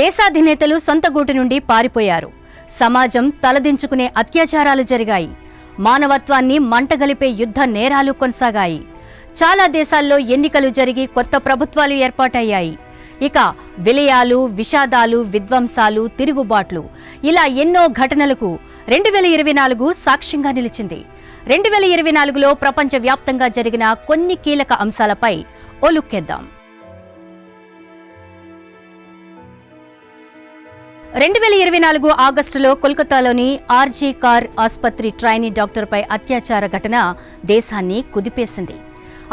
దేశాధినేతలు సొంత గూటి నుండి పారిపోయారు. సమాజం తలదించుకునే అత్యాచారాలు జరిగాయి. మానవత్వాన్ని మంటగలిపే యుద్ధ నేరాలు కొనసాగాయి. చాలా దేశాల్లో ఎన్నికలు జరిగి కొత్త ప్రభుత్వాలు ఏర్పాటయ్యాయి. ఇక విలయాలు, విషాదాలు, విధ్వంసాలు, తిరుగుబాట్లు ఇలా ఎన్నో ఘటనలకు 2024 సాక్ష్యంగా నిలిచింది. 2024లో ప్రపంచవ్యాప్తంగా జరిగిన కొన్ని కీలక అంశాలపై ఓ లుక్కేద్దాం. 2024 ఆగస్టులో కోల్కతాలోని ఆర్జీ కార్ ఆసుపత్రి ట్రైనీ డాక్టర్పై అత్యాచార ఘటన దేశాన్ని కుదిపేసింది.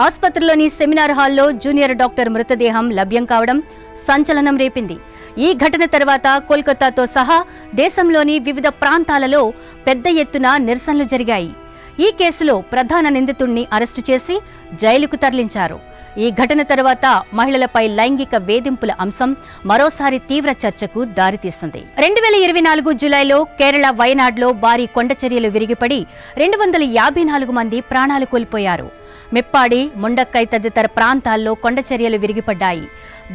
ఆసుపత్రిలోని సెమినార్ హాల్లో జూనియర్ డాక్టర్ మృతదేహం లభ్యం కావడం సంచలనం రేపింది. ఈ ఘటన తర్వాత కోల్కతాతో సహా దేశంలోని వివిధ ప్రాంతాలలో పెద్ద ఎత్తున నిరసనలు జరిగాయి. ఈ కేసులో ప్రధాన నిందితుడిని అరెస్టు చేసి జైలుకు తరలించారు. ఈ ఘటన తర్వాత మహిళలపై లైంగిక వేధింపుల అంశం మరోసారి తీవ్ర చర్చకు దారితీసింది. 2024 జూలైలో కేరళ వయనాడ్లో భారీ కొండచర్యలు విరిగిపడి 254 మంది ప్రాణాలు కోల్పోయారు. మెప్పాడి, ముండక్కై తదితర ప్రాంతాల్లో కొండచర్యలు విరిగిపడ్డాయి.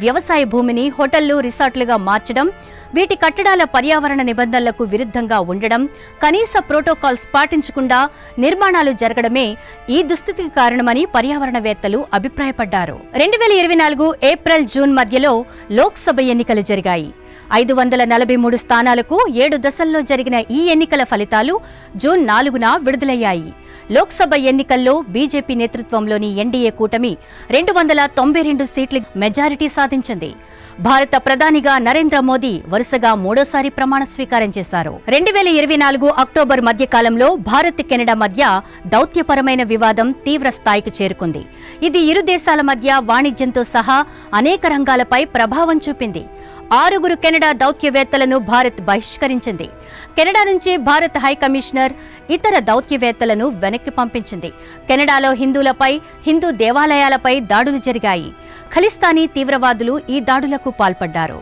వ్యవసాయ భూమిని హోటళ్లు, రిసార్ట్లుగా మార్చడం, వీటి కట్టడాల పర్యావరణ నిబంధనలకు విరుద్ధంగా ఉండడం, కనీస ప్రోటోకాల్స్ పాటించకుండా నిర్మాణాలు జరగడమే ఈ దుస్థితికి కారణమని పర్యావరణవేత్తలు అభిప్రాయపడ్డారు. 2024 ఏప్రిల్, జూన్ మధ్యలో లోక్సభ ఎన్నికలు జరిగాయి. 543 స్థానాలకు 7 దశల్లో జరిగిన ఈ ఎన్నికల ఫలితాలు జూన్ 4న విడుదలయ్యాయి. లోక్సభ ఎన్నికల్లో బీజేపీ నేతృత్వంలోని ఎన్డీఏ కూటమి 292 సీట్ల మెజారిటీ సాధించింది. భారత ప్రధానిగా నరేంద్ర మోదీ వరుసగా మూడోసారి ప్రమాణ స్వీకారం చేశారు. 2024 అక్టోబర్ మధ్యకాలంలో భారత్, కెనడా మధ్య దౌత్యపరమైన వివాదం తీవ్ర స్థాయికి చేరుకుంది. ఇది ఇరు దేశాల మధ్య వాణిజ్యంతో సహా అనేక రంగాలపై ప్రభావం చూపింది. 6 కెనడా దౌత్యవేత్తలను భారత్ బహిష్కరించింది. కెనడా నుంచి భారత హైకమిషనర్ ఇతర దౌత్యవేత్తలను వెనక్కి పంపించింది. కెనడాలో హిందువులపై, హిందూ దేవాలయాలపై దాడులు జరిగాయి. ఖలిస్తానీ తీవ్రవాదులు ఈ దాడులకు పాల్పడ్డారు.